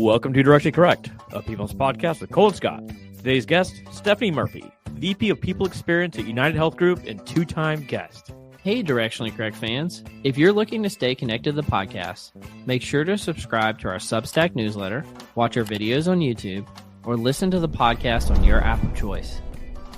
Welcome to Directionally Correct, a People's Podcast with Cole and Scott. Today's guest, Stephanie Murphy, VP of People Experience at UnitedHealth Group and two-time guest. Hey, Directionally Correct fans. If you're looking to stay connected to the podcast, make sure to subscribe to our Substack newsletter, watch our videos on YouTube, or listen to the podcast on your app of choice.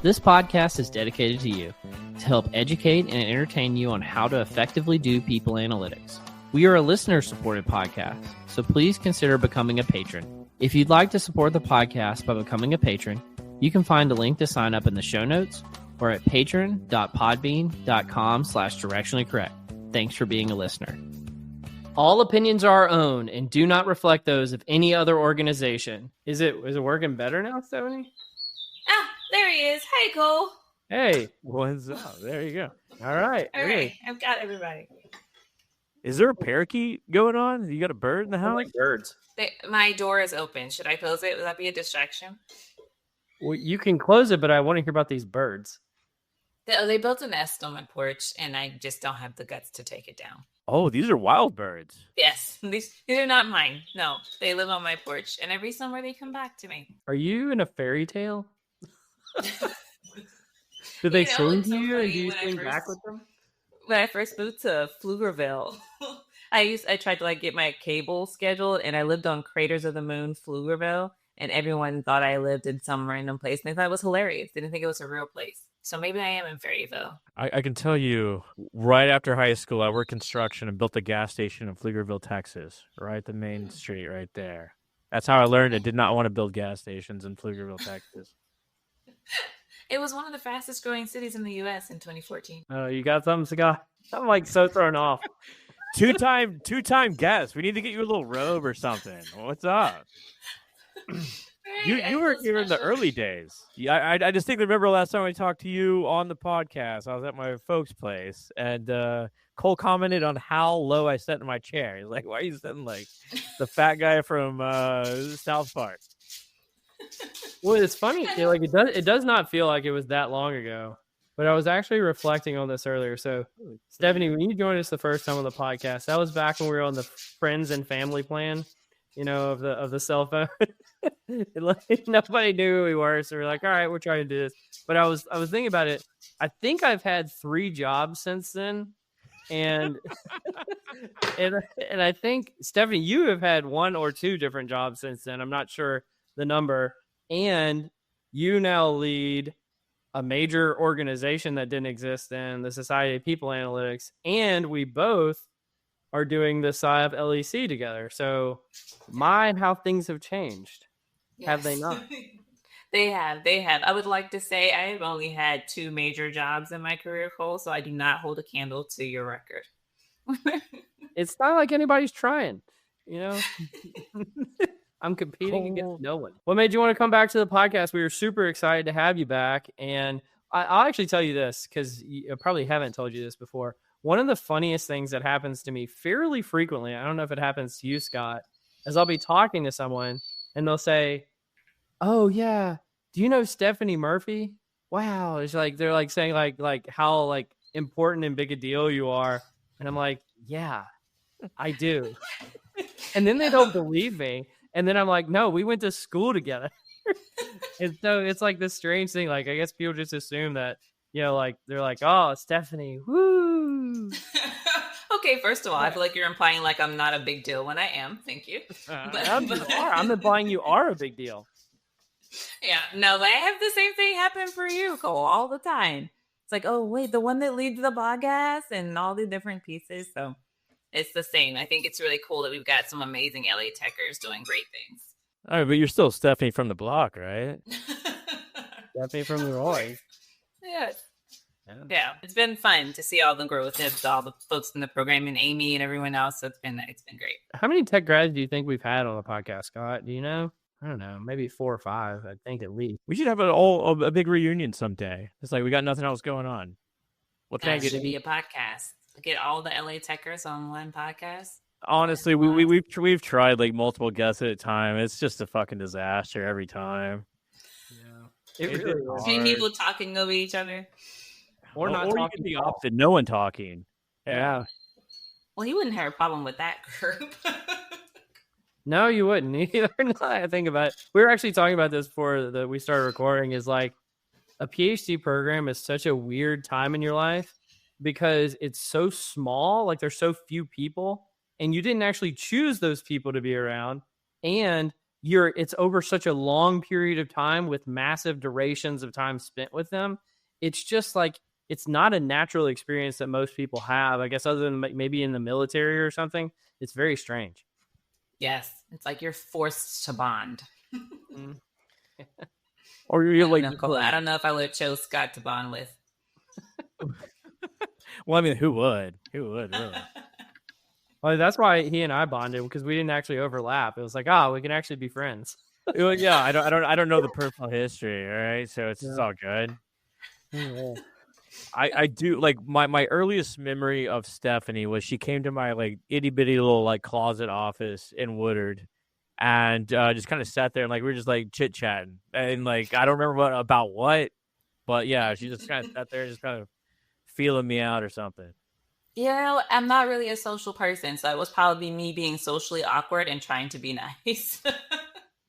This podcast is dedicated to you to help educate and entertain you on how to effectively do people analytics. We are a listener-supported podcast, so please consider becoming a patron. If you'd like to support the podcast by becoming a patron, you can find a link to sign up in the show notes or at patron.podbean.com/directionallycorrect. Thanks for being a listener. All opinions are our own and do not reflect those of any other organization. Is it working better now, Stephanie? Ah, there he is. Hey, Cole. Hey, what's up? There you go. All right. All right, I've got everybody. Is there a parakeet going on? You got a bird in the house? I like birds. My door is open. Should I close it? Would that be a distraction? Well, you can close it, but I want to hear about these birds. They built a nest on my porch, and I just don't have the guts to take it down. Oh, these are wild birds. Yes, these are not mine. No, they live on my porch, and every summer they come back to me. Are you in a fairy tale? Do they sing to you and do you sing back with them? When I first moved to Pflugerville, I tried to get my cable scheduled, and I lived on Craters of the Moon, Pflugerville, and everyone thought I lived in some random place, and they thought it was hilarious. They didn't think it was a real place. So maybe I am in Fairyville. I can tell you, right after high school, I worked construction and built a gas station in Pflugerville, Texas, right the main street right there. That's how I learned I did not want to build gas stations in Pflugerville, Texas. It was one of the fastest growing cities in the U.S. in 2014. Oh, you got something, Scott? I'm so thrown off. Two-time guest. We need to get you a little robe or something. What's up? You were here in the early days. Yeah, I distinctly remember last time I talked to you on the podcast. I was at my folks' place, and Cole commented on how low I sat in my chair. He's like, "Why are you sitting like the fat guy from South Park?" Well, it's funny. It does not feel like it was that long ago. But I was actually reflecting on this earlier. So, Stephanie, when you joined us the first time on the podcast, that was back when we were on the friends and family plan, of the cell phone. Nobody knew who we were, so we're like, all right, we're trying to do this. But I was thinking about it. I think I've had 3 jobs since then, and and I think Stephanie, you have had 1 or 2 different jobs since then. I'm not sure the number, and you now lead a major organization that didn't exist then, the Society of People Analytics, and we both are doing the SIOP LEC together. So, how things have changed. Yes. Have they not? They have. I would like to say I have only had 2 major jobs in my career, Cole, so I do not hold a candle to your record. It's not like anybody's trying, I'm competing against no one. What made you want to come back to the podcast? We were super excited to have you back. And I'll actually tell you this, because I probably haven't told you this before. One of the funniest things that happens to me fairly frequently, I don't know if it happens to you, Scott, is I'll be talking to someone and they'll say, "Oh yeah, do you know Stephanie Murphy? Wow." It's like they're like saying like how important and big a deal you are. And I'm like, "Yeah, I do." And then they don't believe me. And then I'm like, "No, we went to school together." And so it's like this strange thing. I guess people just assume that, they're like, "Oh, Stephanie, woo." Okay, first of all, I feel like you're implying I'm not a big deal when I am. Thank you. I'm implying you are a big deal. Yeah, no, but I have the same thing happen for you, Cole, all the time. It's like, oh, wait, the one that leads the podcast and all the different pieces. So it's the same. I think it's really cool that we've got some amazing LA techers doing great things. All right, but you're still Stephanie from the block, right? Stephanie from the Roy. Yeah, it's been fun to see all the growth of all the folks in the program and Amy and everyone else. So it's been great. How many tech grads do you think we've had on the podcast, Scott? Do you know? I don't know, maybe 4 or 5. I think at least. We should have a big reunion someday. It's like we got nothing else going on. Well, that should be a podcast. Get all the LA techers on one podcast. Honestly, we've tried multiple guests at a time. It's just a fucking disaster every time. Yeah, it really is. Three people talking over each other. Or not talking. The opposite. No one talking. Yeah. Well, he wouldn't have a problem with that group. No, you wouldn't either. No, I think about it. We were actually talking about this before we started recording. Is like a PhD program is such a weird time in your life because it's so small. Like there's so few people, and you didn't actually choose those people to be around, and it's over such a long period of time with massive durations of time spent with them. It's just like it's not a natural experience that most people have. I guess other than maybe in the military or something. It's very strange. Yes, it's like you're forced to bond. Or you're like, I don't know if I would have chose Scott to bond with. Well, I mean, who would? Who would really? Well, that's why he and I bonded, because we didn't actually overlap. It was like, we can actually be friends. Yeah, I don't know the personal history. All right, so it's all good. Yeah. I do like my earliest memory of Stephanie was she came to my like itty bitty little like closet office in Woodard, and just kind of sat there and like we were just like chit chatting, and like I don't remember about what, but yeah, she just kind of sat there and just kind of feeling me out or something. I'm not really a social person, so it was probably me being socially awkward and trying to be nice.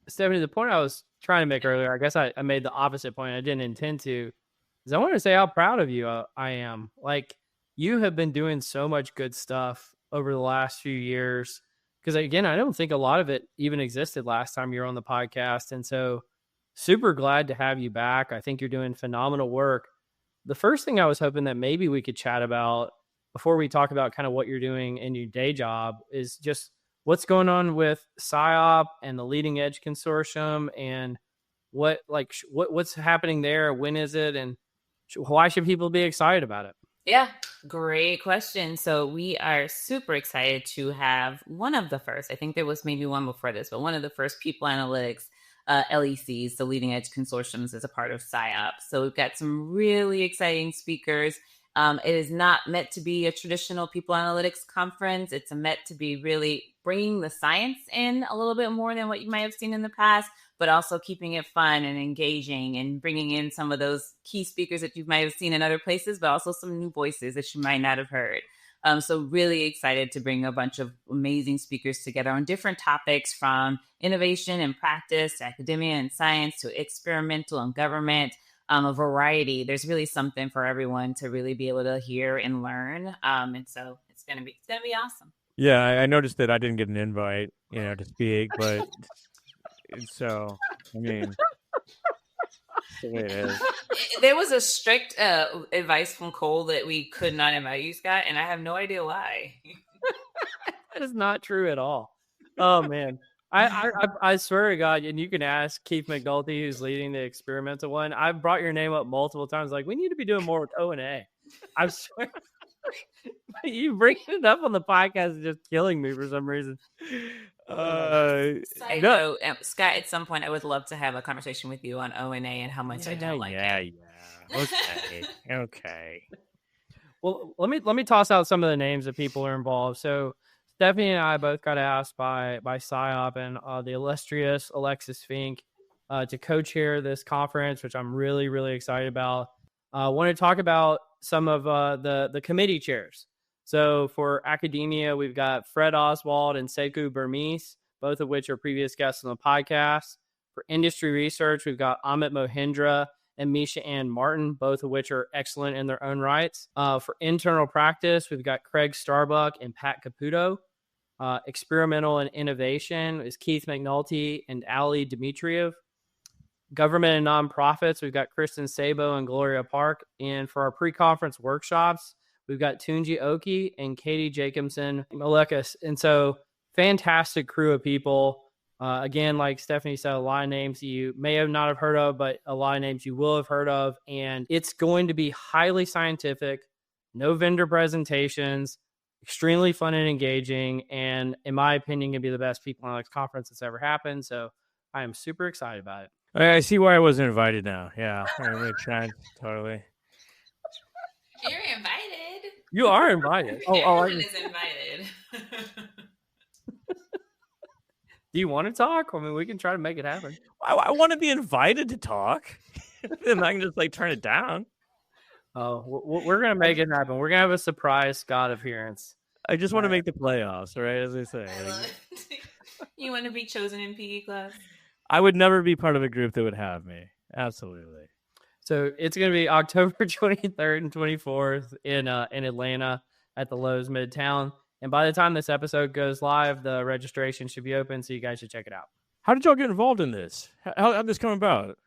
Stephanie, the point I was trying to make earlier, I guess I made the opposite point. I didn't intend to. I want to say how proud of you I am. Like, you have been doing so much good stuff over the last few years. Because again, I don't think a lot of it even existed last time you were on the podcast. And so super glad to have you back. I think you're doing phenomenal work. The first thing I was hoping that maybe we could chat about before we talk about kind of what you're doing in your day job is just what's going on with SIOP and the Leading Edge Consortium, and what's happening there. When is it? And why should people be excited about it? Yeah, great question. So we are super excited to have one of the first, I think there was maybe one before this, but one of the first people analytics LECs, the Leading Edge Consortiums, as a part of SIOP. So we've got some really exciting speakers. It is not meant to be a traditional people analytics conference. It's meant to be really bringing the science in a little bit more than what you might have seen in the past, but also keeping it fun and engaging and bringing in some of those key speakers that you might have seen in other places, but also some new voices that you might not have heard. So really excited to bring a bunch of amazing speakers together on different topics, from innovation and practice to academia and science to experimental and government, a variety. There's really something for everyone to really be able to hear and learn. And so it's gonna be awesome. Yeah, I noticed that I didn't get an invite, to speak, but so I mean, that's the way it is. There was a strict advice from Cole that we could not invite you, Scott, and I have no idea why. That is not true at all. Oh man, I swear to God, and you can ask Keith McNulty, who's leading the experimental one. I've brought your name up multiple times. Like, we need to be doing more with O&A. I swear. You bringing it up on the podcast is just killing me for some reason. No, Scott, at some point I would love to have a conversation with you on O&A and how much I don't like it. Okay. Well, let me toss out some of the names of people who are involved. So Stephanie and I both got asked by SIOP and the illustrious Alexis Fink to co-chair this conference, which I'm really, really excited about. I want to talk about some of the committee chairs. So for academia, we've got Fred Oswald and Sekou Burmese, both of which are previous guests on the podcast. For industry research, we've got Amit Mohindra and Misha Ann Martin, both of which are excellent in their own rights. For internal practice, we've got Craig Starbuck and Pat Caputo. Experimental and innovation is Keith McNulty and Ali Dmitriev. Government and nonprofits, we've got Kristen Sabo and Gloria Park. And for our pre-conference workshops, we've got Tunji Oki and Katie Jacobson Malekas. And so fantastic crew of people. Again, like Stephanie said, a lot of names you may have not have heard of, but a lot of names you will have heard of. And it's going to be highly scientific, no vendor presentations, extremely fun and engaging. And in my opinion, going to be the best people analytics conference that's ever happened. So I am super excited about it. I see why I wasn't invited now. Yeah, makes sense. Totally. You're invited. You are invited. Everyone is invited. Do you want to talk? I mean, we can try to make it happen. I want to be invited to talk. Then I can just turn it down. Oh, we're going to make it happen. We're going to have a surprise Scott appearance. I just want to make the playoffs, right? As I say. You want to be chosen in PE class? I would never be part of a group that would have me. Absolutely. So it's going to be October 23rd and 24th in Atlanta at the Lowe's Midtown. And by the time this episode goes live, the registration should be open, so you guys should check it out. How did y'all get involved in this? How did this come about?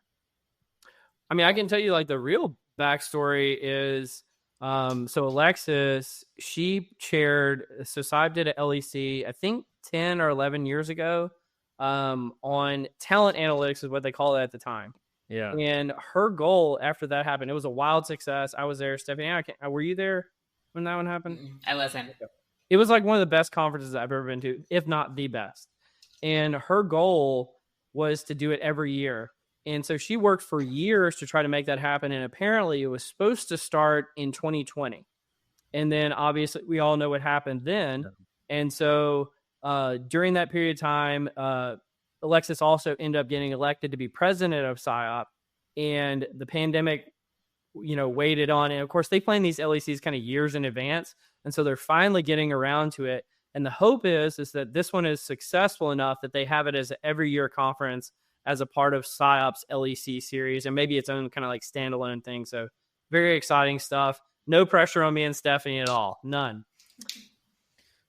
I mean, I can tell you like the real backstory is, so Alexis, she chaired, so SIOP did an LEC, I think 10 or 11 years ago, on talent analytics is what they call it at the time. Yeah. And her goal after that happened, it was a wild success. I was there. Stephanie, were you there when that one happened? I wasn't. It was like one of the best conferences I've ever been to, if not the best. And her goal was to do it every year. And so she worked for years to try to make that happen. And apparently it was supposed to start in 2020. And then obviously we all know what happened then. And so during that period of time, Alexis also ended up getting elected to be president of SIOP, and the pandemic, waited on. And of course, they plan these LECs kind of years in advance. And so they're finally getting around to it. And the hope is that this one is successful enough that they have it as an every year conference as a part of SIOP's LEC series, and maybe its own kind of like standalone thing. So very exciting stuff. No pressure on me and Stephanie at all. None.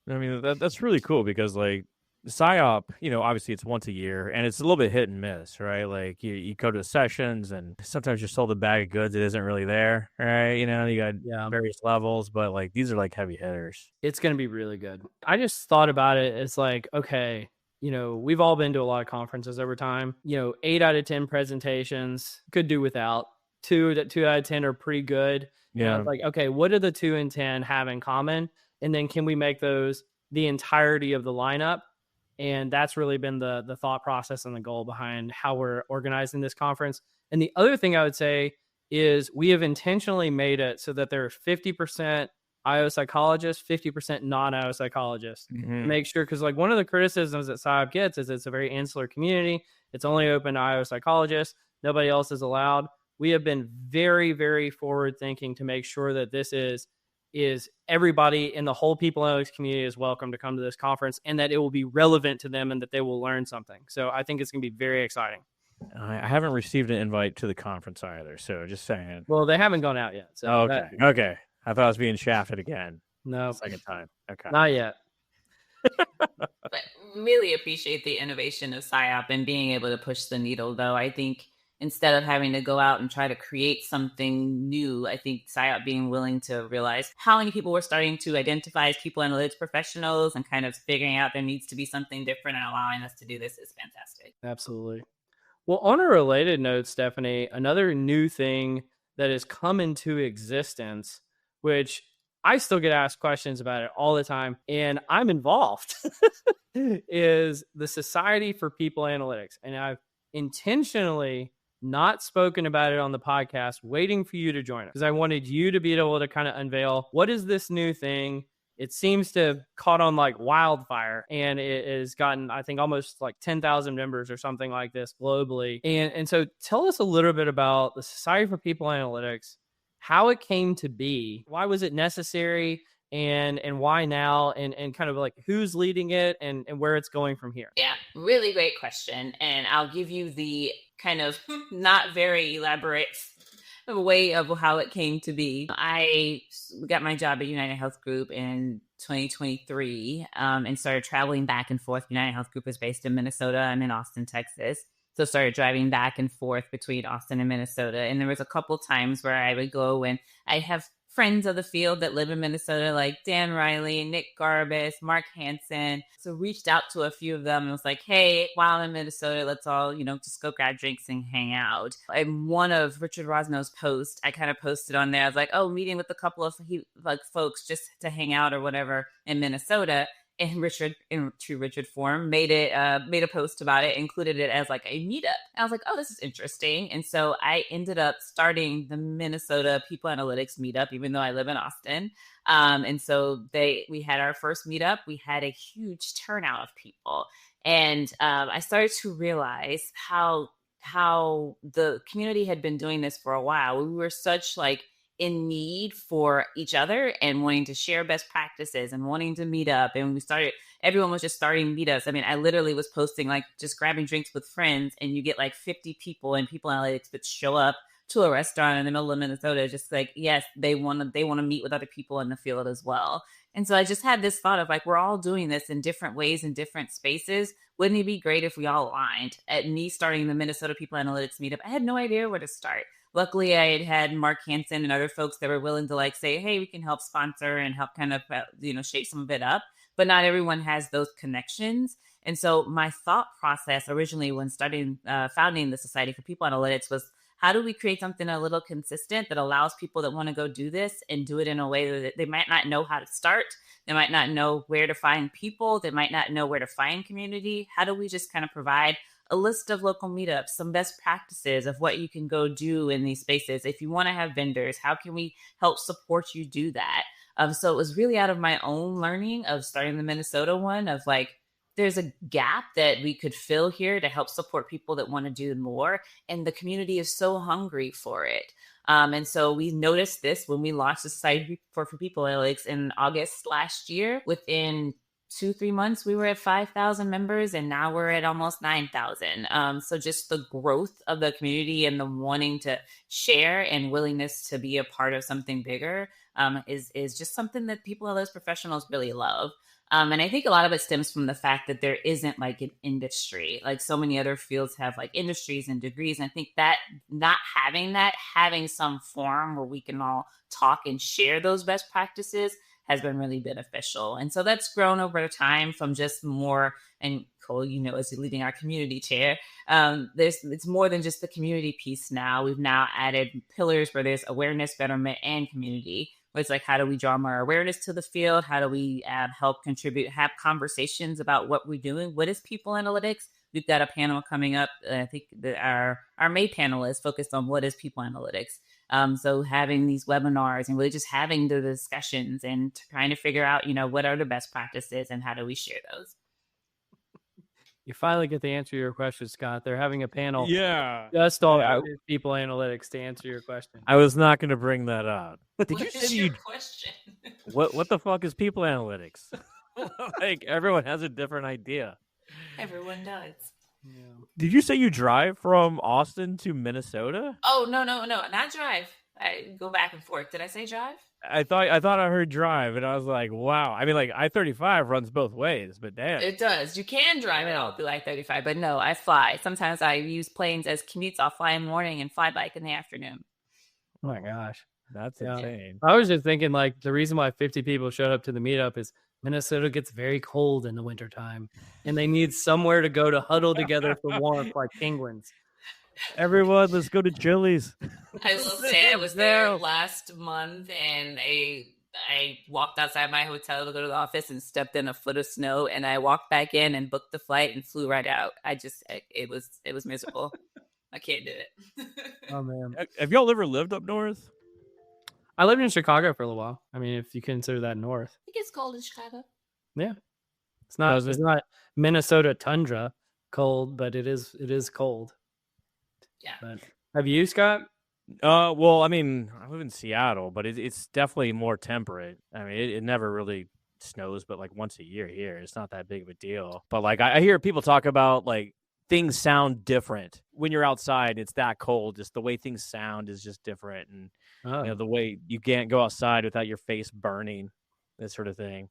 I mean, that's really cool because like SIOP, obviously it's once a year and it's a little bit hit and miss, right? Like you go to the sessions and sometimes you're sold a bag of goods that isn't really there, right? You got various levels, but like these are like heavy hitters. It's going to be really good. I just thought about it as like, okay, we've all been to a lot of conferences over time. 8 out of 10 presentations could do without. 2 out of 10 are pretty good. Yeah. Like, okay, what do the 2 and 10 have in common? And then can we make those the entirety of the lineup? And that's really been the thought process and the goal behind how we're organizing this conference. And the other thing I would say is we have intentionally made it so that there are 50% IO psychologists, 50% non-IO psychologists. Mm-hmm. Make sure, because like one of the criticisms that SIOP gets is it's a very insular community. It's only open to IO psychologists. Nobody else is allowed. We have been very, very forward thinking to make sure that this is everybody in the whole people analytics community is welcome to come to this conference, and that it will be relevant to them and that they will learn something. So I think it's going to be very exciting. I haven't received an invite to the conference either, so just saying. Well, they haven't gone out yet. So okay. I thought I was being shafted again. No. Second time. Okay. Not yet. But really appreciate the innovation of SIOP and being able to push the needle, though. I think instead of having to go out and try to create something new, I think SIOP being willing to realize how many people were starting to identify as people analytics professionals and kind of figuring out there needs to be something different and allowing us to do this is fantastic. Absolutely. Well, on a related note, Stephanie, another new thing that has come into existence, which I still get asked questions about it all the time, and I'm involved, is the Society for People Analytics. And I've intentionally not spoken about it on the podcast, waiting for you to join us, because I wanted you to be able to kind of unveil what is this new thing. It seems to have caught on like wildfire, and it has gotten, I think, almost like 10,000 members or something like this globally. And so tell us a little bit about the Society for People Analytics, how it came to be, why was it necessary, and why now, and kind of like who's leading it and where it's going from here. Yeah, really great question. And I'll give you the kind of not very elaborate way of how it came to be. I got my job at UnitedHealth Group in 2023 and started traveling back and forth. UnitedHealth Group is based in Minnesota. I'm in Austin, Texas. So started driving back and forth between Austin and Minnesota. And there was a couple times where I would go, and I have friends of the field that live in Minnesota, like Dan Riley, Nick Garbus, Mark Hansen. So reached out to a few of them and was like, hey, while I'm in Minnesota, let's all, just go grab drinks and hang out. And one of Richard Rosno's posts, I kind of posted on there. I was like, meeting with a couple of folks just to hang out or whatever in Minnesota. And Richard, in true Richard form, made a post about it, included it as like a meetup. And I was like, this is interesting. And so I ended up starting the Minnesota People Analytics meetup, even though I live in Austin. And so we had our first meetup. We had a huge turnout of people. And I started to realize how the community had been doing this for a while. We were such like in need for each other and wanting to share best practices and wanting to meet up. And everyone was just starting meetups. I mean, I literally was posting like just grabbing drinks with friends, and you get like 50 people and people analytics that show up to a restaurant in the middle of Minnesota, just like, yes, they want to meet with other people in the field as well. And so I just had this thought of like, we're all doing this in different ways in different spaces. Wouldn't it be great if we all aligned? At me starting the Minnesota People Analytics meetup, I had no idea where to start. Luckily, I had Mark Hansen and other folks that were willing to like say, hey, we can help sponsor and help kind of, shape some of it up. But not everyone has those connections. And so my thought process originally when founding the Society for People Analytics was, how do we create something a little consistent that allows people that want to go do this and do it in a way that they might not know how to start? They might not know where to find people. They might not know where to find community. How do we just kind of provide a list of local meetups, some best practices of what you can go do in these spaces? If you want to have vendors, how can we help support you do that? So it was really out of my own learning of starting the Minnesota one of like, there's a gap that we could fill here to help support people that want to do more. And the community is so hungry for it. And so we noticed this when we launched the Society for People Analytics in August last year. Within 2-3 months, we were at 5,000 members, and now we're at almost 9,000. So just the growth of the community and the wanting to share and willingness to be a part of something bigger is just something that people and those professionals really love. And I think a lot of it stems from the fact that there isn't like an industry, like so many other fields have like industries and degrees. And I think that not having some forum where we can all talk and share those best practices has been really beneficial. And so that's grown over time from just more, and Cole, as leading our community chair, it's more than just the community piece now. We've now added pillars where there's awareness, betterment, and community. It's like, how do we draw more awareness to the field? How do we help contribute, have conversations about what we're doing? What is people analytics? We've got a panel coming up. I think that our May panel is focused on what is people analytics. So having these webinars and really just having the discussions and trying to figure out, what are the best practices and how do we share those? You finally get the answer to your question, Scott. They're having a panel. Yeah. Just all people analytics to answer your question. I was not going to bring that up. Did you say your question? What the fuck is people analytics? Like everyone has a different idea. Everyone does. Yeah. Did you say you drive from Austin to Minnesota? Oh, no, not drive. I go back and forth. Did I say drive? I thought I heard drive, and I was like, wow. I mean, like I-35 runs both ways, but damn. It does. You can drive it all through I-35, but no, I fly. Sometimes I use planes as commutes. I'll fly in the morning and fly bike in the afternoon. Oh my gosh. That's insane. I was just thinking like the reason why 50 people showed up to the meetup is Minnesota gets very cold in the wintertime, and they need somewhere to go to huddle together for warmth like penguins. Everyone, let's go to Chili's. I will say I was there last month, and I walked outside my hotel to go to the office and stepped in a foot of snow, and I walked back in and booked the flight and flew right out. It was miserable. I can't do it. Oh man. Have y'all ever lived up north? I lived in Chicago for a little while. I mean, if you consider that north. I think it's cold in Chicago. Yeah. It's not Minnesota tundra cold, but it is cold. Yeah. But have you, Scott? Well, I mean, I live in Seattle, but it's definitely more temperate. I mean, it never really snows, but like once a year here. It's not that big of a deal. But like I hear people talk about like things sound different when you're outside. It's that cold. Just the way things sound is just different, and the way you can't go outside without your face burning, that sort of thing.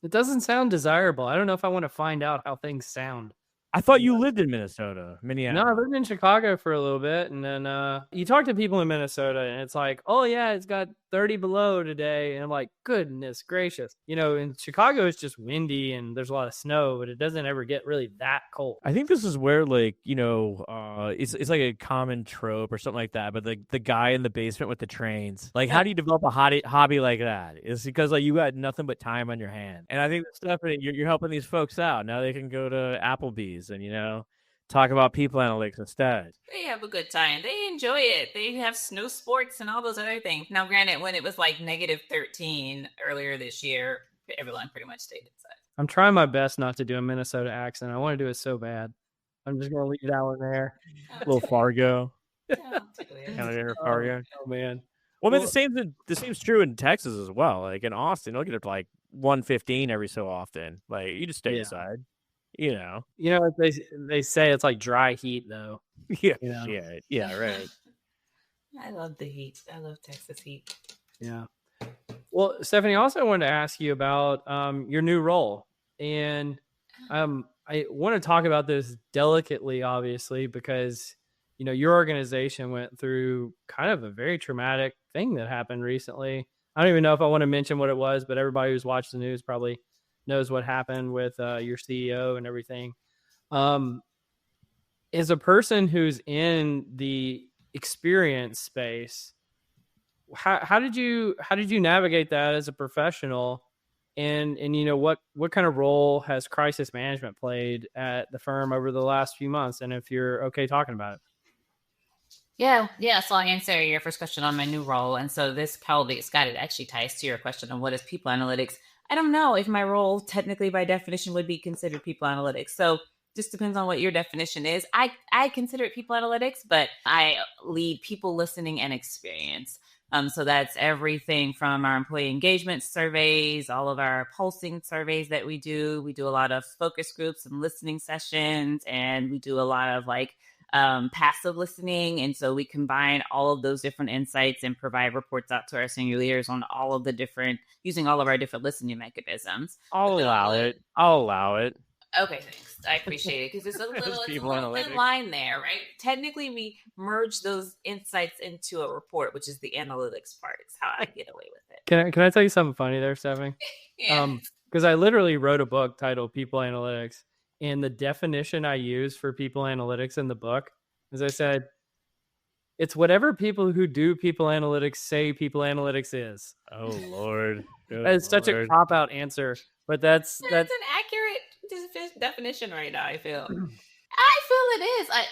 It doesn't sound desirable. I don't know if I want to find out how things sound. I thought you lived in Minneapolis. No, I lived in Chicago for a little bit, and then you talk to people in Minnesota, and it's like, oh yeah, it's got 30 below today, and I'm like, goodness gracious. In Chicago, it's just windy and there's a lot of snow, but it doesn't ever get really that cold. I think this is where like it's like a common trope or something like that. But the guy in the basement with the trains, like, how do you develop a hobby like that? It's because like you got nothing but time on your hand, and I think Stephanie, you're helping these folks out. Now they can go to Applebee's and talk about people analytics instead. They have a good time. They enjoy it. They have snow sports and all those other things. Now, granted, when it was like -13 earlier this year, everyone pretty much stayed inside. I'm trying my best not to do a Minnesota accent. I want to do it so bad. I'm just going to leave that one there. A little Fargo. Fargo. Fargo. Oh, man. Well, I mean, the same's true in Texas as well. Like in Austin, they'll get up to like 115 every so often. Like you just stay inside, you know. You know, they say it's like dry heat though. Yeah, You know? shit. Yeah, right. I love the heat. I love Texas heat. Yeah. Well, Stephanie, I also wanted to ask you about your new role, and I want to talk about this delicately, obviously, because you know your organization went through kind of a very traumatic thing that happened recently. I don't even know if I want to mention what it was, but everybody who's watched the news probably knows what happened with your CEO and everything. As a person who's in the experience space, how did you navigate that as a professional, and you know what kind of role has crisis management played at the firm over the last few months, and if you're okay talking about it? Yeah. So I'll answer your first question on my new role. And so this probably, Scott, it actually ties to your question on what is people analytics. I don't know if my role technically by definition would be considered people analytics. So just depends on what your definition is. I consider it people analytics, but I lead people listening and experience. So that's everything from our employee engagement surveys, all of our pulsing surveys that we do. We do a lot of focus groups and listening sessions, and we do a lot of like passive listening. And so we combine all of those different insights and provide reports out to our senior leaders on all of the different, using all of our different listening mechanisms. I'll allow it. Okay, thanks. I appreciate it because it's a little thin line there, right? Technically, we merge those insights into a report, which is the analytics part. It's how I get away with it. Can I tell you something funny there, Stephanie? Yeah. Because I literally wrote a book titled People Analytics, and the definition I use for people analytics in the book is I said, it's whatever people who do people analytics say people analytics is. Oh, Lord. That's such a cop-out answer, but that's an accurate definition right now, I feel. I feel it is. I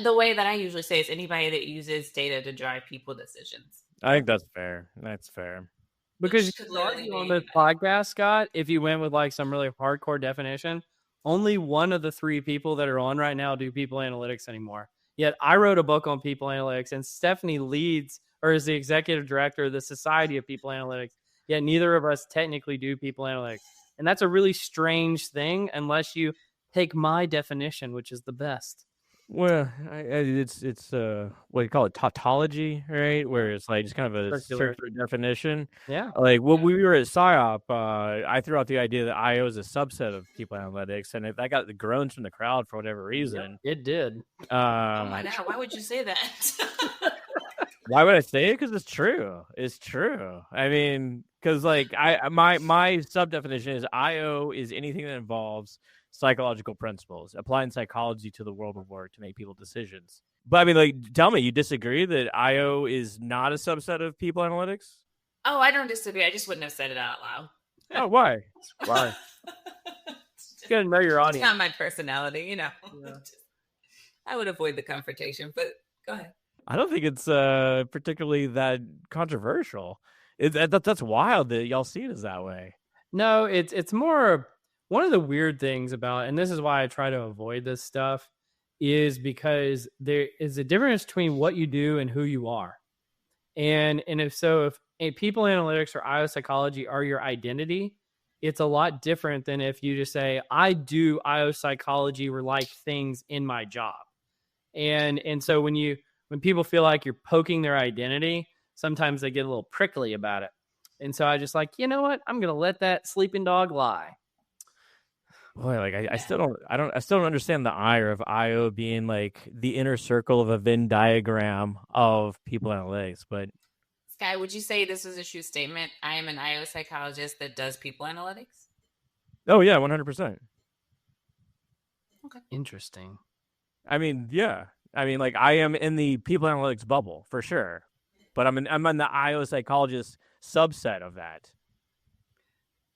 the way that I usually say is anybody that uses data to drive people decisions. I think that's fair. That's fair. Because you could argue on this podcast, Scott, if you went with like some really hardcore definition, only one of the three people that are on right now do people analytics anymore. Yet I wrote a book on people analytics, and Stephanie leads or is the executive director of the Society of People Analytics. Yet neither of us technically do people analytics. And that's a really strange thing unless you take my definition, which is the best. Well, it's what do you call it, tautology, right? Where it's like just kind of a circular definition. Yeah. Like when we were at SIOP, I threw out the idea that IO is a subset of people analytics, and that got the groans from the crowd for whatever reason. Yep, it did. Why would you say that? Why would I say it? Because it's true. It's true. I mean, because like my sub definition is IO is anything that involves psychological principles, applying psychology to the world of work to make people decisions. But I mean, like, tell me, you disagree that IO is not a subset of people analytics? Oh, I don't disagree. I just wouldn't have said it out loud. Oh, why? Why? You gotta know your audience. It's not my personality, you know. Yeah. I would avoid the confrontation, but go ahead. I don't think it's particularly that controversial. That's wild that y'all see it as that way. No, it's more. One of the weird things about, and this is why I try to avoid this stuff, is because there is a difference between what you do and who you are. And if people analytics or IO psychology are your identity, it's a lot different than if you just say, I do IO psychology or like things in my job. And so when people feel like you're poking their identity, sometimes they get a little prickly about it. And so I just like, you know what? I'm going to let that sleeping dog lie. Boy, like I still don't understand the ire of IO being like the inner circle of a Venn diagram of people analytics. But Sky, would you say this is a true statement? I am an IO psychologist that does people analytics. Oh yeah, 100%. Okay, interesting. I mean, yeah. I mean, like I am in the people analytics bubble for sure, but I'm in the IO psychologist subset of that.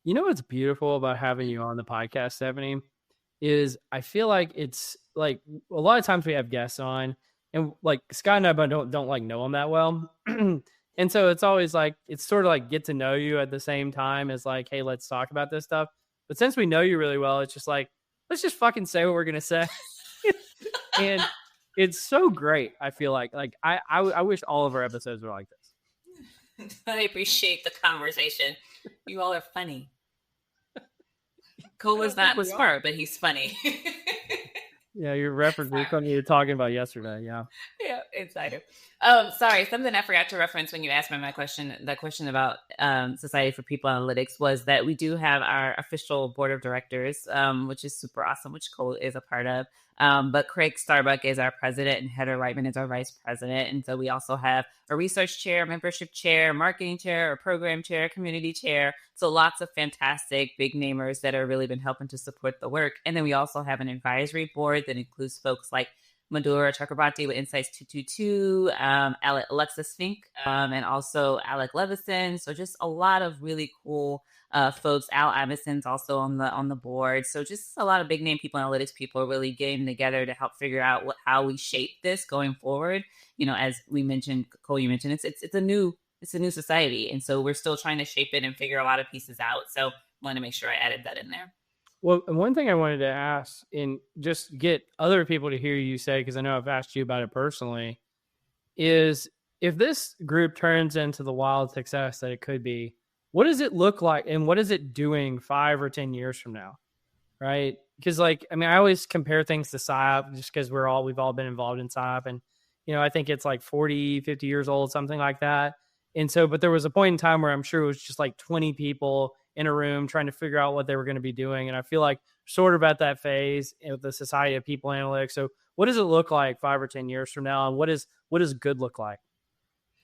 You know what's beautiful about having you on the podcast, Stephanie, is I feel like it's like a lot of times we have guests on, and like Scott and I don't like know them that well, and so it's always like it's sort of like get to know you at the same time as like, hey, let's talk about this stuff. But since we know you really well, it's just like let's just fucking say what we're gonna say, and it's so great. I feel like I wish all of our episodes were like this. I appreciate the conversation. You all are funny. Cole is not smart, but he's funny. Yeah, your reference is something you were talking about yesterday. Yeah. Yeah, insider. Sorry, something I forgot to reference when you asked me the question about Society for People Analytics was that we do have our official board of directors, which is super awesome, which Cole is a part of. But Craig Starbuck is our president and Heather Reitman is our vice president. And so we also have a research chair, membership chair, marketing chair, a program chair, community chair. So lots of fantastic big namers that have really been helping to support the work. And then we also have an advisory board that includes folks like Madhura Chakrabarti with Insights 222, Alexis Fink, and also Alec Levison. So just a lot of really cool folks. Al Iverson's also on the board. So just a lot of big name people, analytics people are really getting together to help figure out how we shape this going forward. You know, as we mentioned, Cole, you mentioned it's a new society, and so we're still trying to shape it and figure a lot of pieces out. So I wanted to make sure I added that in there. Well, one thing I wanted to ask and just get other people to hear you say, because I know I've asked you about it personally, is if this group turns into the wild success that it could be, what does it look like and what is it doing 5 or 10 years from now? Right? Because I always compare things to SIOP just because we've all been involved in SIOP. And, I think it's like 40, 50 years old, something like that. And so, but there was a point in time where I'm sure it was just like 20 people in a room trying to figure out what they were going to be doing. And I feel like sort of at that phase with the Society of People Analytics. So what does it look like 5 or 10 years from now? And what does good look like?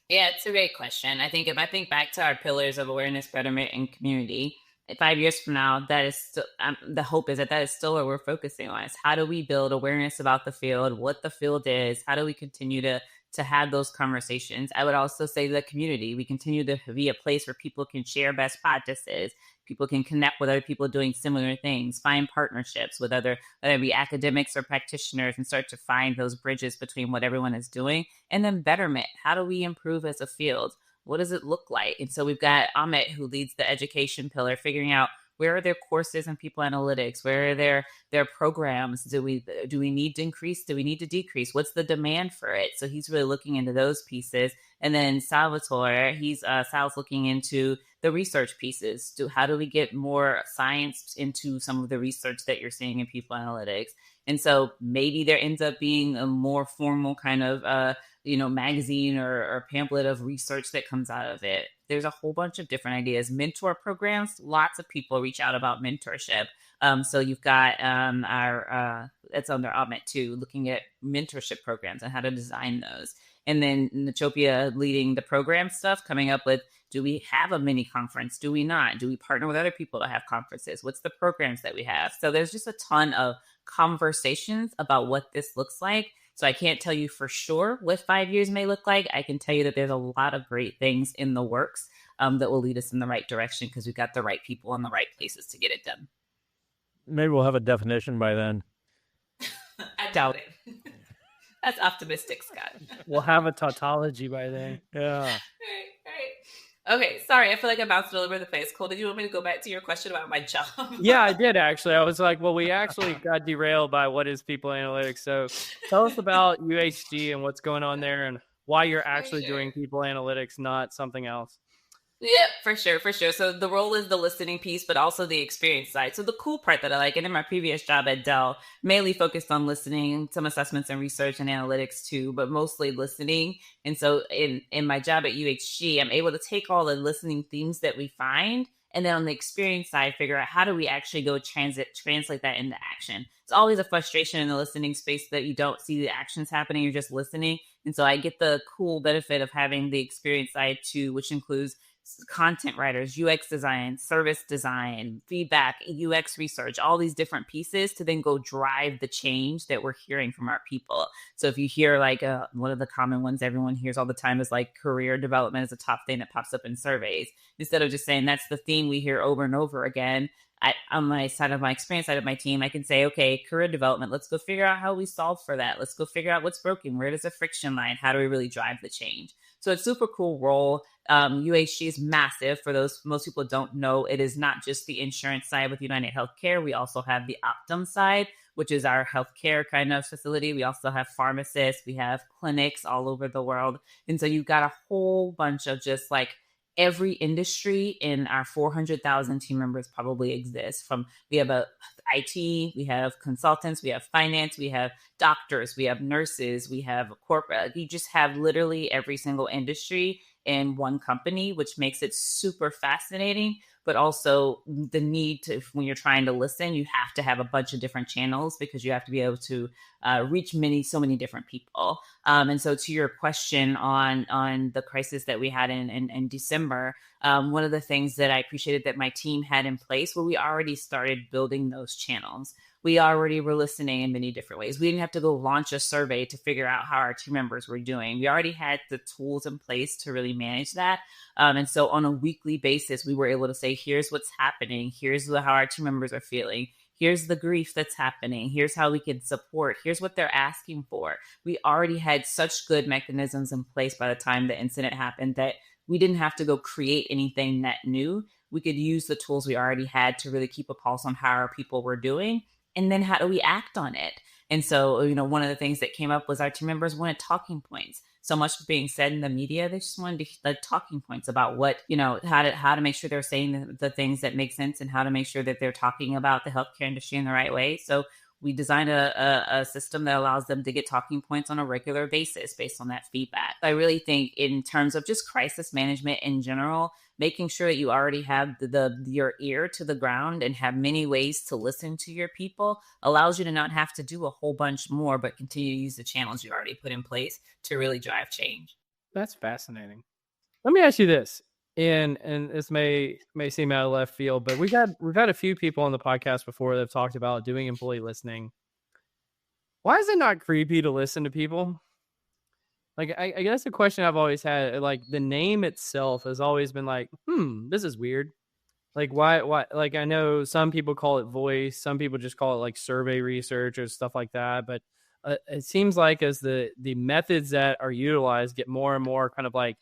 Yeah, it's a great question. I think if I think back to our pillars of awareness, betterment, and community, 5 years from now, that is still, the hope is that is still what we're focusing on. Is how do we build awareness about the field, what the field is, how do we continue to have those conversations? I would also say the community. We continue to be a place where people can share best practices. People can connect with other people doing similar things, find partnerships with whether it be academics or practitioners, and start to find those bridges between what everyone is doing. And then betterment. How do we improve as a field? What does it look like? And so we've got Amit, who leads the education pillar, figuring out where are their courses in people analytics? Where are their programs? Do we need to increase? Do we need to decrease? What's the demand for it? So he's really looking into those pieces. And then Salvatore, Sal's looking into the research pieces. How do we get more science into some of the research that you're seeing in people analytics? And so maybe there ends up being a more formal kind of magazine or pamphlet of research that comes out of it. There's a whole bunch of different ideas. Mentor programs, lots of people reach out about mentorship. So you've got that's under Amit too, looking at mentorship programs and how to design those. And then Nachopia leading the program stuff, coming up with, do we have a mini conference? Do we not? Do we partner with other people to have conferences? What's the programs that we have? So there's just a ton of conversations about what this looks like. So I can't tell you for sure what 5 years may look like. I can tell you that there's a lot of great things in the works that will lead us in the right direction because we've got the right people in the right places to get it done. Maybe we'll have a definition by then. I doubt it. That's optimistic, Scott. We'll have a tautology by then. Yeah. Right. Okay, sorry. I feel like I bounced all over the place. Cole, did you want me to go back to your question about my job? Yeah, I did actually. I was like, well, we actually got derailed by what is people analytics. So tell us about UHG and what's going on there and why you're actually doing people analytics, not something else. Yeah, for sure. So the role is the listening piece, but also the experience side. So the cool part that I like, and in my previous job at Dell, mainly focused on listening, some assessments and research and analytics too, but mostly listening. And so in my job at UHG, I'm able to take all the listening themes that we find, and then on the experience side, figure out how do we actually go translate that into action. It's always a frustration in the listening space that you don't see the actions happening, you're just listening. And so I get the cool benefit of having the experience side too, which includes content writers, UX design, service design, feedback, UX research, all these different pieces to then go drive the change that we're hearing from our people. So if you hear like one of the common ones everyone hears all the time is like career development is a top thing that pops up in surveys. Instead of just saying that's the theme we hear over and over again, on my side of my experience side of my team, I can say, okay, career development, let's go figure out how we solve for that. Let's go figure out what's broken. Where does the friction lie? How do we really drive the change? So it's super cool role. UHG is massive. For most people don't know, it is not just the insurance side with UnitedHealth Group. We also have the Optum side, which is our healthcare kind of facility. We also have pharmacists, we have clinics all over the world. And so you've got a whole bunch of just like every industry in our 400,000 team members probably exists. We have a IT, we have consultants, we have finance, we have doctors, we have nurses, we have corporate. You just have literally every single industry in one company, which makes it super fascinating. But also the need to, when you're trying to listen, you have to have a bunch of different channels because you have to be able to reach so many different people. And so to your question on the crisis that we had in December, one of the things that I appreciated that my team had in place where we already started building those channels. We already were listening in many different ways. We didn't have to go launch a survey to figure out how our team members were doing. We already had the tools in place to really manage that. And so on a weekly basis, we were able to say, here's what's happening. Here's how our team members are feeling. Here's the grief that's happening. Here's how we can support. Here's what they're asking for. We already had such good mechanisms in place by the time the incident happened that we didn't have to go create anything net new. We could use the tools we already had to really keep a pulse on how our people were doing. And then how do we act on it? And so, one of the things that came up was our team members wanted talking points. So much being said in the media, they just wanted talking points about what, how to make sure they're saying the things that make sense and how to make sure that they're talking about the healthcare industry in the right way. So we designed a system that allows them to get talking points on a regular basis based on that feedback. I really think in terms of just crisis management in general, making sure that you already have your ear to the ground and have many ways to listen to your people allows you to not have to do a whole bunch more, but continue to use the channels you already put in place to really drive change. That's fascinating. Let me ask you this, and this may seem out of left field, but we've had a few people on the podcast before that have talked about doing employee listening. Why is it not creepy to listen to people? Like, I guess the question I've always had, like, the name itself has always been like, this is weird. Like, why, like, I know some people call it voice. Some people just call it like survey research or stuff like that. But it seems like as the methods that are utilized get more and more kind of like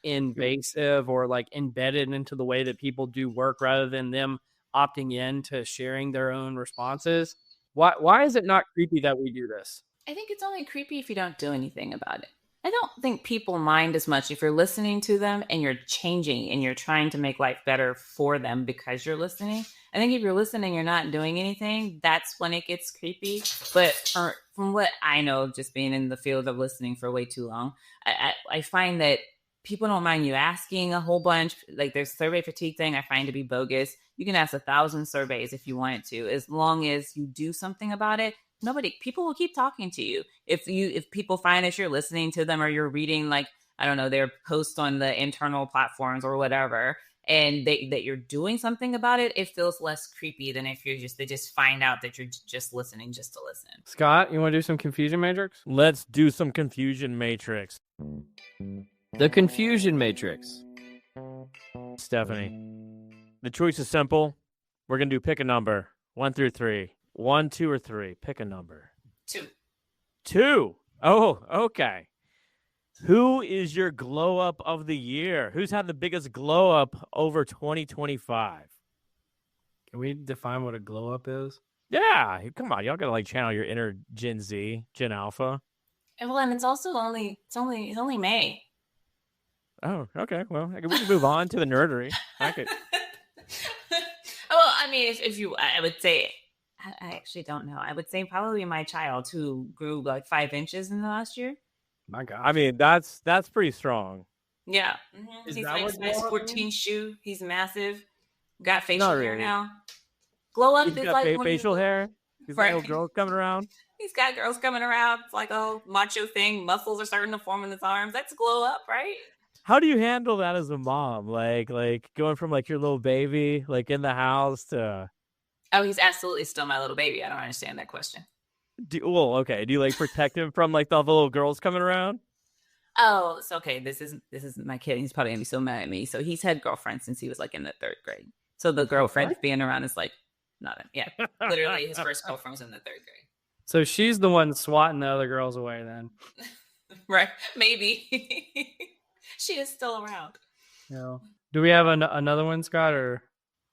invasive or like embedded into the way that people do work rather than them opting in to sharing their own responses. Why is it not creepy that we do this? I think it's only creepy if you don't do anything about it. I don't think people mind as much if you're listening to them and you're changing and you're trying to make life better for them because you're listening. I think if you're listening, you're not doing anything, that's when it gets creepy. But from what I know, just being in the field of listening for way too long, I find that people don't mind you asking a whole bunch. Like there's survey fatigue thing I find to be bogus. You can ask 1,000 surveys if you wanted to, as long as you do something about it. People will keep talking to you. If people find that you're listening to them or you're reading, like, I don't know, their posts on the internal platforms or whatever, and that you're doing something about it, it feels less creepy than if they just find out that you're just listening just to listen. Scott, you want to do some confusion matrix? Let's do some confusion matrix. The confusion matrix. Stephanie, the choice is simple. We're going to do pick a number, 1 through 3. 1, 2, or 3. Pick a number. 2. 2. Oh, okay. Who is your glow up of the year? Who's had the biggest glow up over 2025? Can we define what a glow up is? Yeah, come on, y'all gotta like channel your inner Gen Z, Gen Alpha. Well, and it's only May. Oh, okay. Well, we can move on to the nerdery. Well, I mean, I would say. I actually don't know. I would say probably my child who grew like 5 inches in the last year. My God. I mean, that's pretty strong. Yeah. Mm-hmm. He's like size 14 shoe. He's massive. Got facial hair now. Glow up is like facial hair. He's got little girls coming around. He's got girls coming around. It's like a macho thing. Muscles are starting to form in his arms. That's glow up, right? How do you handle that as a mom? Like going from like your little baby like in the house to... Oh, he's absolutely still my little baby. I don't understand that question. Do you like protect him from like the little girls coming around? Oh, it's okay. This is my kid. He's probably gonna be so mad at me. So he's had girlfriends since he was like in the 3rd grade. So the girlfriend being around is like nothing. Yeah, literally his first girlfriend was in the 3rd grade. So she's the one swatting the other girls away then. Right? Maybe she is still around. Yeah. Do we have another one, Scott, or?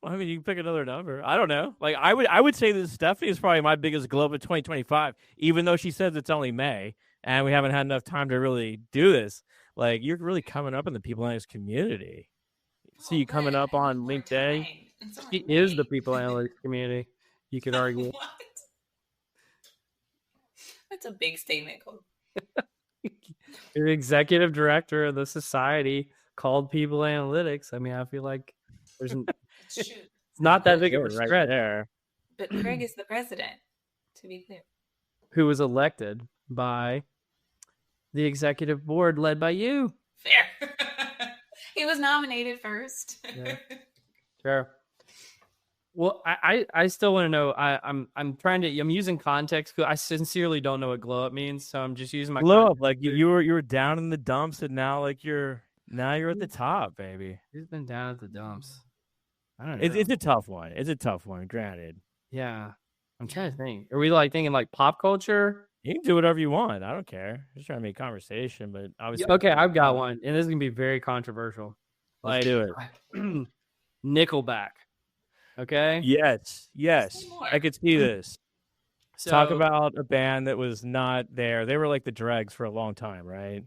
I mean, you can pick another number. I don't know. Like I would say that Stephanie is probably my biggest glow up of 2025, even though she says it's only May and we haven't had enough time to really do this. Like you're really coming up in the people analytics community. See you coming up on LinkedIn. She is the people analytics community. You could argue. What? That's a big statement, Cole. You're executive director of the society called People Analytics. I mean, I feel like there's It's true. not that big of a Right stretch. there. But Craig is the president, to be clear. Who was elected by the executive board led by you. Fair. He was nominated first. Yeah. Sure. Well, I still want to know. I'm using context because I sincerely don't know what glow up means, so I'm just using my Glow up. context. Like you were down in the dumps and now like you're at the top, baby. Who's been down at the dumps? I don't know. It's a tough one. It's a tough one, granted. Yeah. I'm trying to think. Are we like thinking like pop culture? You can do whatever you want. I don't care. Just trying to make conversation, but obviously. Okay, I've got one, and this is gonna be very controversial. Let's do it. Nickelback. Okay. Yes. Say more. I could see this. So, Talk about a band that was not there. They were like the dregs for a long time, right?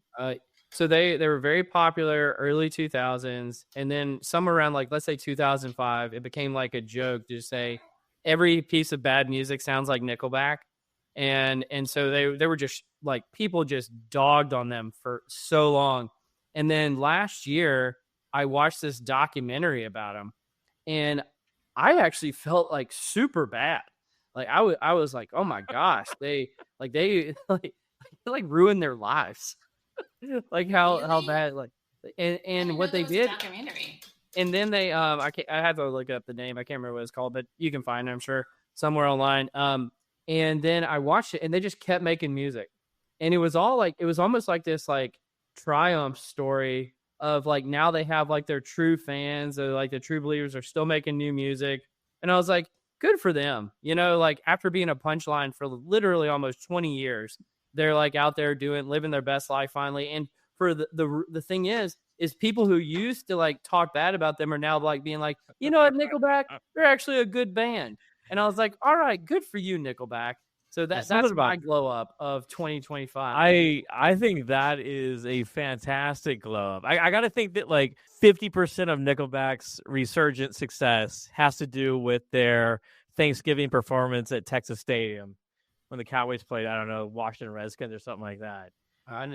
So they were very popular early 2000s, and then somewhere around like let's say 2005, it became like a joke to say every piece of bad music sounds like Nickelback, and so they were just like people just dogged on them for so long, and then last year I watched this documentary about them, and I actually felt like super bad. Like I was like, oh my gosh, they ruined their lives. Like how bad, like and what they did. Documentary. And then they I had to look up the name. I can't remember what it's called, but you can find it, I'm sure, somewhere online. And then I watched it, and they just kept making music, and it was almost like this like triumph story of like now they have like their true fans, or like the true believers are still making new music. And I was like, good for them, like after being a punchline for literally almost 20 years, they're like out there living their best life finally. And for the thing is people who used to like talk bad about them are now like being like, you know what, Nickelback, they're actually a good band. And I was like, all right, good for you, Nickelback. So that's my glow up of 2025. I think that is a fantastic glow up. I got to think that like 50% of Nickelback's resurgent success has to do with their Thanksgiving performance at Texas Stadium when the Cowboys played, I don't know, Washington Redskins or something like that.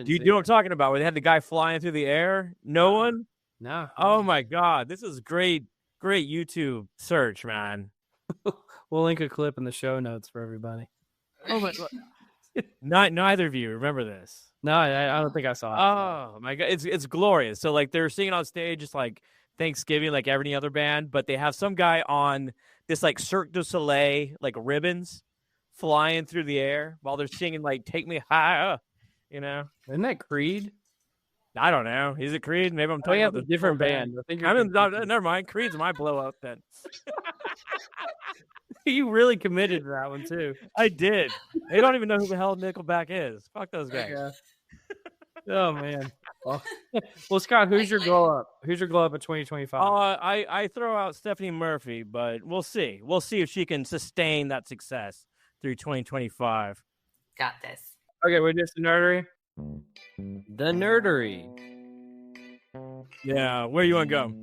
Do you know what I'm talking about? Where they had the guy flying through the air? No one? No. Oh my God. This is great YouTube search, man. We'll link a clip in the show notes for everybody. Oh my God. Neither of you remember this. No, I don't think I saw it. Oh my God. It's glorious. So like they're singing on stage just like Thanksgiving like every other band, but they have some guy on this like Cirque du Soleil like ribbons flying through the air while they're singing like Take Me Higher, Isn't that Creed? I don't know. Is it Creed? Maybe I'm talking about a different band. I think never mind. Creed's my blow up then. You really committed to that one too. I did. They don't even know who the hell Nickelback is. Fuck those guys. Yeah. Oh man. Well, Scott, who's your glow up? Who's your glow up in 2025? I throw out Stephanie Murphy, but we'll see. We'll see if she can sustain that success through 2025. Got this. Okay, we're just the nerdery. The nerdery. Yeah, where you want to go?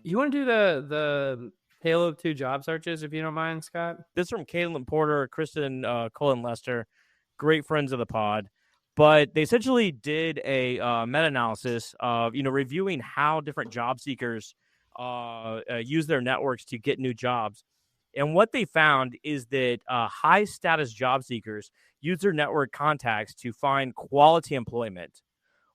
You want to do the Tale of Two Job Searches, if you don't mind, Scott? This is from Caitlin Porter, Kristen Colin Lester, great friends of the pod. But they essentially did a meta-analysis of, reviewing how different job seekers use their networks to get new jobs. And what they found is that high-status job seekers use their network contacts to find quality employment,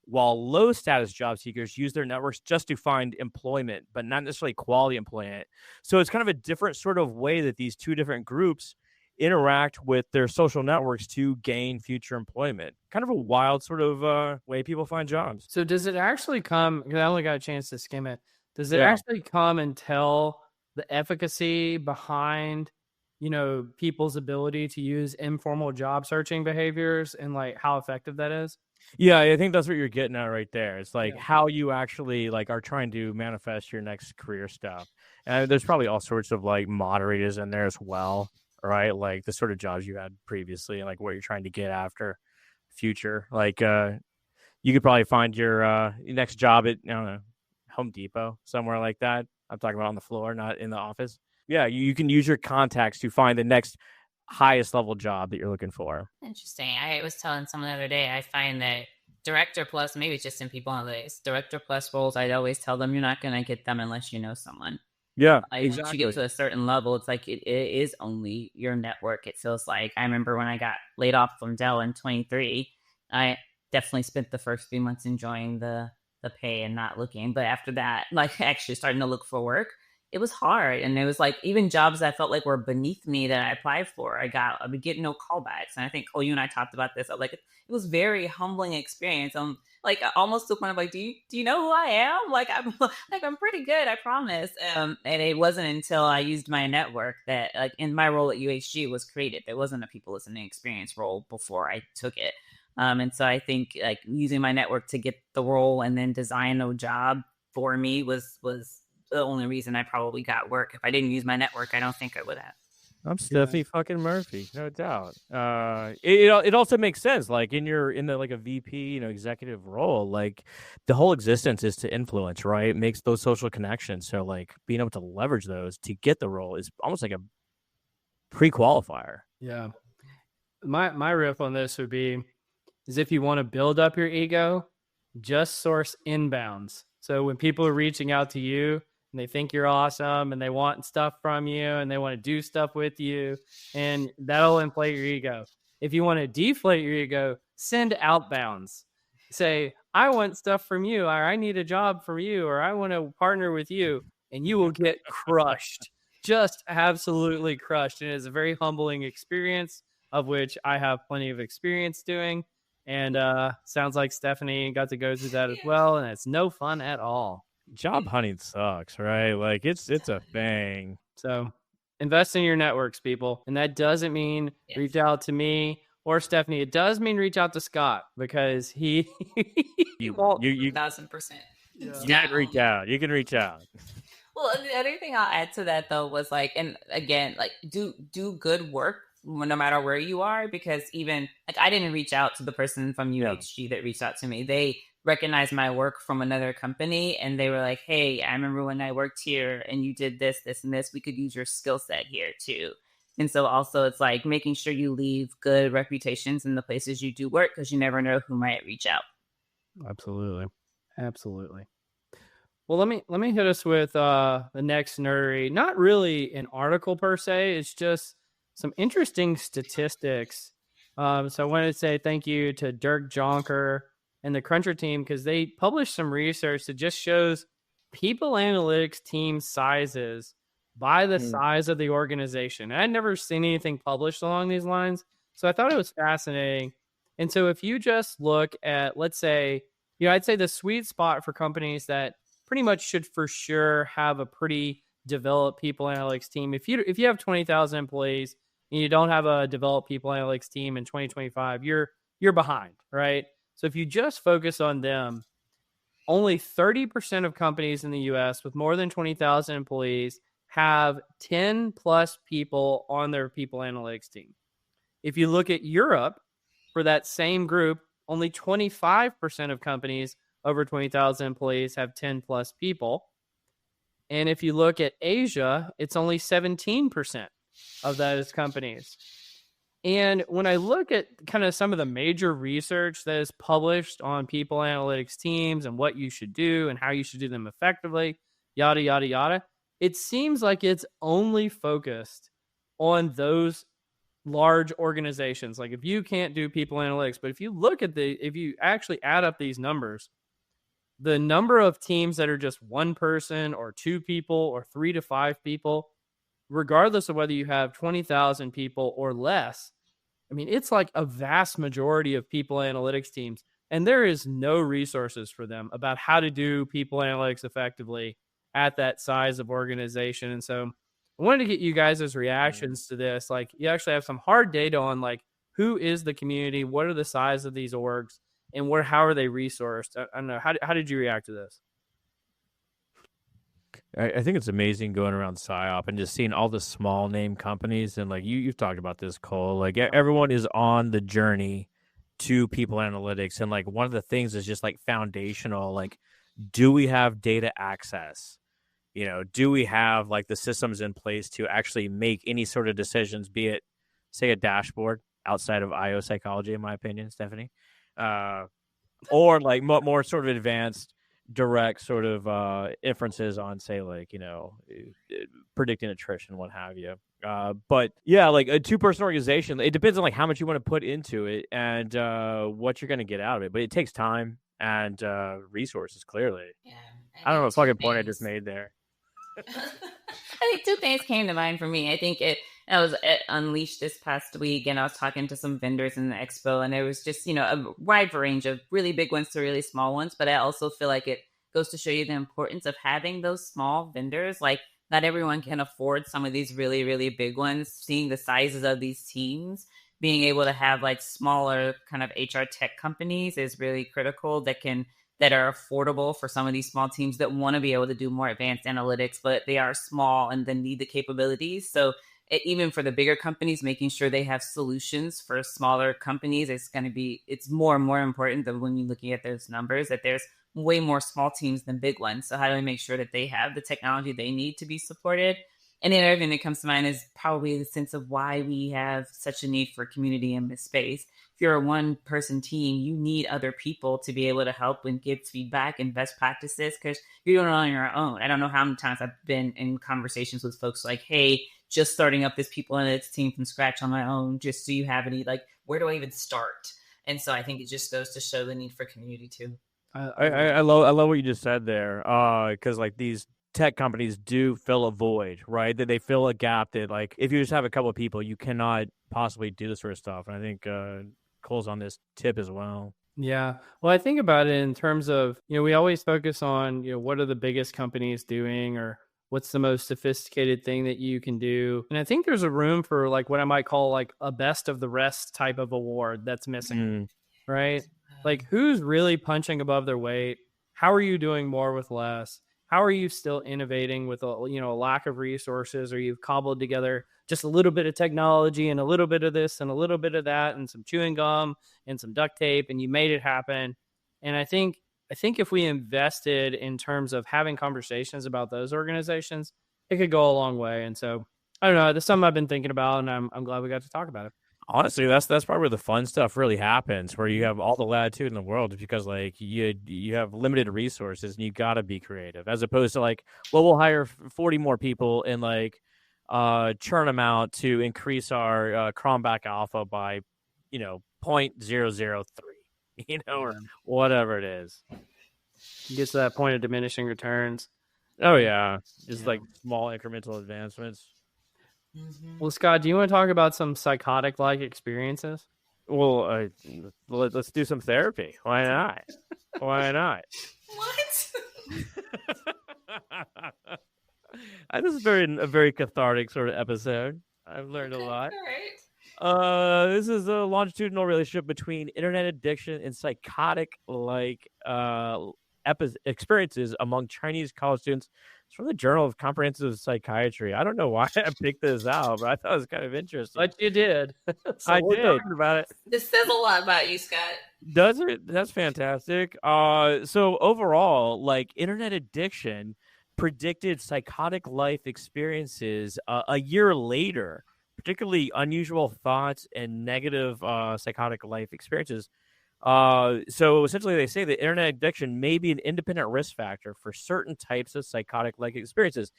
while low-status job seekers use their networks just to find employment, but not necessarily quality employment. So it's kind of a different sort of way that these two different groups interact with their social networks to gain future employment. Kind of a wild sort of way people find jobs. So does it actually come, because I only got a chance to skim it, does it actually come and tell the efficacy behind people's ability to use informal job searching behaviors and like how effective that is? Yeah, I think that's what you're getting at right there. It's like how you actually like are trying to manifest your next career stuff. And there's probably all sorts of like moderators in there as well, right? Like the sort of jobs you had previously and like what you're trying to get after future. Like you could probably find your next job at, I don't know, Home Depot, somewhere like that. I'm talking about on the floor, not in the office. Yeah, you can use your contacts to find the next highest level job that you're looking for. Interesting. I was telling someone the other day, I find that director plus, maybe it's just in people analytics, director plus roles, I'd always tell them you're not going to get them unless you know someone. Yeah, exactly. Once you get to a certain level, it's like it is only your network. It feels like. I remember when I got laid off from Dell in 23, I definitely spent the first 3 months enjoying the pay and not looking. But after that, like actually starting to look for work, it was hard. And it was like even jobs I felt like were beneath me that I applied for, I would get no callbacks. And I think Cole, you and I talked about this. Like it was very humbling experience. Like almost to the point of like, do you know who I am? Like I'm pretty good, I promise. And it wasn't until I used my network that like in my role at UHG was created. There wasn't a people listening experience role before I took it. And so I think like using my network to get the role and then design a job for me was the only reason I probably got work. If I didn't use my network, I don't think I would have. I'm Stephanie fucking Murphy, no doubt. It also makes sense. Like in the like a VP, executive role, like the whole existence is to influence, right? It makes those social connections. So like being able to leverage those to get the role is almost like a pre-qualifier. Yeah. My riff on this would be is if you want to build up your ego, just source inbounds. So when people are reaching out to you and they think you're awesome and they want stuff from you and they want to do stuff with you, and that'll inflate your ego. If you want to deflate your ego, send outbounds. Say, I want stuff from you, or I need a job from you, or I want to partner with you, and you will get crushed. Just absolutely crushed. And it's a very humbling experience, of which I have plenty of experience doing. And sounds like Stephanie got to go through that as well, and it's no fun at all. Job hunting sucks, right? Like it's a thing. So invest in your networks, people. And that doesn't mean reach out to me or Stephanie. It does mean reach out to Scott because he you 1,000%. You can reach out. You can reach out. Well, the other thing I'll add to that though was like, and again, like do good work no matter where you are, because even like I didn't reach out to the person from UHG that reached out to me. They recognized my work from another company and they were like, hey, I remember when I worked here and you did this, this, and this. We could use your skill set here too. And so also it's like making sure you leave good reputations in the places you do work, because you never know who might reach out. Absolutely. Well, let me hit us with the next nerdery. Not really an article per se. It's just some interesting statistics. So I wanted to say thank you to Dirk Jonker and the Cruncher team, because they published some research that just shows people analytics team sizes by the size of the organization. I'd never seen anything published along these lines, so I thought it was fascinating. And so if you just look at, let's say, I'd say the sweet spot for companies that pretty much should for sure have a pretty developed people analytics team. If you have 20,000 employees and you don't have a developed people analytics team in 2025, you're behind, right? So if you just focus on them, only 30% of companies in the US with more than 20,000 employees have 10 plus people on their people analytics team. If you look at Europe, for that same group, only 25% of companies over 20,000 employees have 10 plus people. And if you look at Asia, it's only 17% of those companies. And when I look at kind of some of the major research that is published on people analytics teams and what you should do and how you should do them effectively, yada, yada, yada, it seems like it's only focused on those large organizations. Like if you can't do people analytics, but if you actually add up these numbers, the number of teams that are just one person or two people or 3 to 5 people, regardless of whether you have 20,000 people or less, I mean, it's like a vast majority of people analytics teams, and there is no resources for them about how to do people analytics effectively at that size of organization. And so I wanted to get you guys' reactions to this. Like, you actually have some hard data on like who is the community, what are the size of these orgs, and how are they resourced? I don't know. How did you react to this? I think it's amazing going around SIOP and just seeing all the small name companies. And like you've talked about this, Cole, like everyone is on the journey to people analytics. And like one of the things is just like foundational, like, do we have data access? You know, do we have like the systems in place to actually make any sort of decisions, be it, say, a dashboard outside of IO psychology, in my opinion, Stephanie, or like more sort of advanced direct sort of inferences on, say, like, you know, predicting attrition, what have you. But yeah, like a two-person organization, it depends on like how much you want to put into it and what you're going to get out of it. But it takes time and resources, clearly. Yeah. I don't know what fucking point I just made there. I think 2 things came to mind for me. I think I was at Unleashed this past week, and I was talking to some vendors in the expo, and there was just, you know, a wide range of really big ones to really small ones. But I also feel like it goes to show you the importance of having those small vendors. Like, not everyone can afford some of these really, really big ones. Seeing the sizes of these teams, being able to have like smaller kind of HR tech companies is really critical that are affordable for some of these small teams that want to be able to do more advanced analytics, but they are small and then need the capabilities. So even for the bigger companies, making sure they have solutions for smaller companies, it's more and more important that when you're looking at those numbers, that there's way more small teams than big ones. So how do we make sure that they have the technology they need to be supported? And the other thing that comes to mind is probably the sense of why we have such a need for community in this space. If you're a one-person team, you need other people to be able to help and give feedback and best practices, because you're doing it on your own. I don't know how many times I've been in conversations with folks like, hey, just starting up this people analytics team from scratch on my own. Just do you have any, like, where do I even start? And so I think it just goes to show the need for community too. I love what you just said there, because like these tech companies do fill a void, right? That they fill a gap that, like, if you just have a couple of people, you cannot possibly do this sort of stuff. And I think Cole's on this tip as well. Yeah. Well, I think about it in terms of, you know, we always focus on, you know, what are the biggest companies doing, or what's the most sophisticated thing that you can do. And I think there's a room for like what I might call like a best of the rest type of award that's missing, right? Like, who's really punching above their weight? How are you doing more with less? How are you still innovating with a lack of resources, or you've cobbled together just a little bit of technology and a little bit of this and a little bit of that and some chewing gum and some duct tape, and you made it happen. And I think if we invested in terms of having conversations about those organizations, it could go a long way. And so I don't know, that's something I've been thinking about, and I'm glad we got to talk about it. Honestly, that's probably where the fun stuff really happens, where you have all the latitude in the world, because like you have limited resources and you got to be creative, as opposed to like, well, we'll hire 40 more people and like churn them out to increase our Cronbach alpha by 0.003, or whatever it is. It gets to that point of diminishing returns. Oh yeah, just like small incremental advancements. Well, Scott, do you want to talk about some psychotic-like experiences? Well, let's do some therapy. Why not? Why not? What? This is a very cathartic sort of episode. I've learned a lot. All right. This is a longitudinal relationship between internet addiction and psychotic-like experiences among Chinese college students. It's from the Journal of Comprehensive Psychiatry. I don't know why I picked this out, but I thought it was kind of interesting. But you did. So I did. Talking about it. This says a lot about you, Scott. Does it? That's fantastic. So overall, like, internet addiction predicted psychotic life experiences a year later, particularly unusual thoughts and negative psychotic life experiences. So essentially they say that internet addiction may be an independent risk factor for certain types of psychotic-like experiences.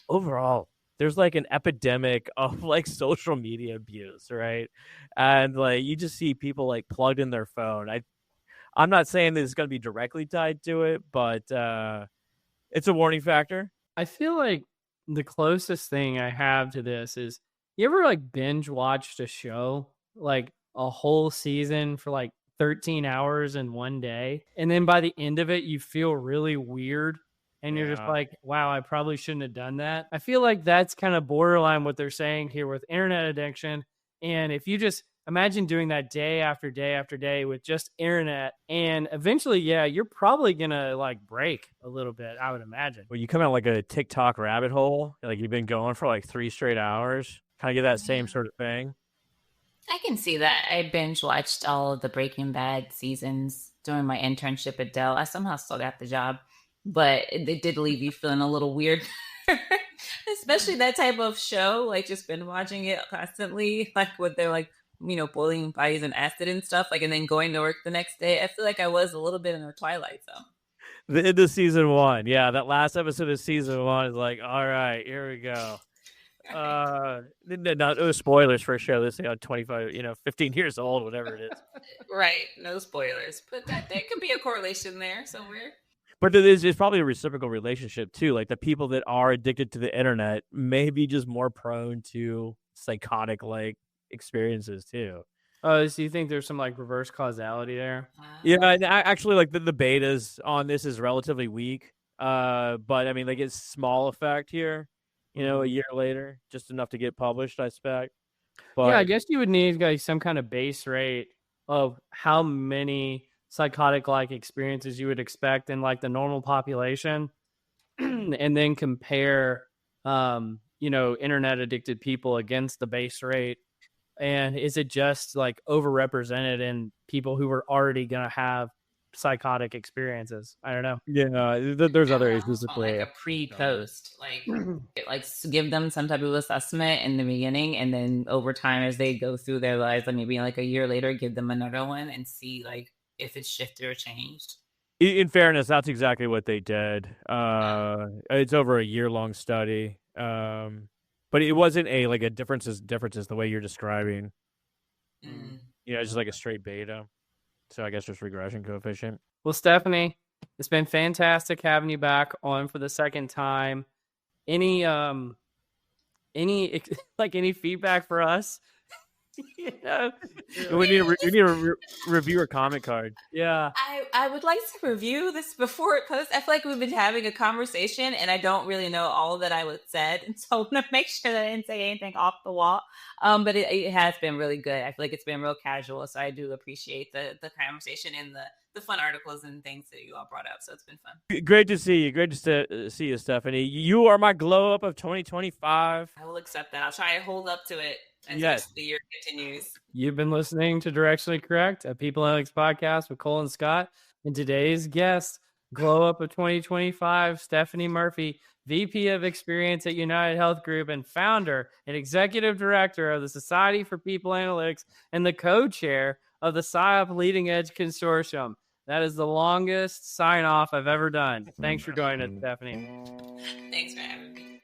Overall, there's like an epidemic of like social media abuse, right? And like you just see people like plugged in their phone. I'm not saying that it's going to be directly tied to it, but it's a warning factor. I feel like the closest thing I have to this is, you ever like binge watched a show, like a whole season for like 13 hours in one day, and then by the end of it you feel really weird and you're just Yeah. like, wow, I probably shouldn't have done that. I feel like that's kind of borderline what they're saying here with internet addiction. And if you just imagine doing that day after day after day with just internet, and eventually, yeah, you're probably gonna like break a little bit, I would imagine. Well, you come out like a TikTok rabbit hole, like you've been going for like 3 straight hours, kind of get that same sort of thing. I can see that. I binge watched all of the Breaking Bad seasons during my internship at Dell. I somehow still got the job, but it did leave you feeling a little weird. Especially that type of show, like just been watching it constantly, like with their like, boiling bodies in acid and stuff, like, and then going to work the next day. I feel like I was a little bit in a twilight zone. The end of season 1. Yeah, that last episode of season 1 is like, all right, here we go. No spoilers for a show that's 25, 15 years old, whatever it is. Right, no spoilers, but there could be a correlation there somewhere. But there's probably a reciprocal relationship too. Like the people that are addicted to the internet may be just more prone to psychotic like experiences too. So you think there's some like reverse causality there? Yeah, and actually, like the betas on this is relatively weak. But I mean, like it's small effect here. A year later, just enough to get published, I expect. But yeah, I guess you would need like some kind of base rate of how many psychotic-like experiences you would expect in like the normal population, and then compare, internet addicted people against the base rate. And is it just like overrepresented in people who were already going to have psychotic experiences? I don't know. Yeah, there's other issues to play. Like a pre-post, like give them some type of assessment in the beginning, and then over time as they go through their lives, like maybe like a year later, give them another one and see like if it's shifted or changed. In fairness, that's exactly what they did. It's over a year-long study, but it wasn't a differences the way you're describing. Just like a straight beta. So I guess just regression coefficient. Well, Stephanie, it's been fantastic having you back on for the second time. Any feedback for us? We need a review or comment card. Yeah, I would like to review this before it posts. I feel like we've been having a conversation and I don't really know all that I was said, and so I want to make sure that I didn't say anything off the wall. But it has been really good. I feel like it's been real casual, so I do appreciate the conversation and the fun articles and things that you all brought up. So it's been fun. Great to see you. Great to see you, Stephanie. You are my glow up of 2025. I will accept that. I'll try to hold up to it as the year continues. You've been listening to Directionally Correct, a People Analytics podcast with Cole and Scott. And today's guest, glow up of 2025, Stephanie Murphy, VP of Experience at UnitedHealth Group and founder and executive director of the Society for People Analytics and the co-chair of the SIOP Leading Edge Consortium. That is the longest sign off I've ever done. Thanks for joining us, Stephanie. Thanks for having me.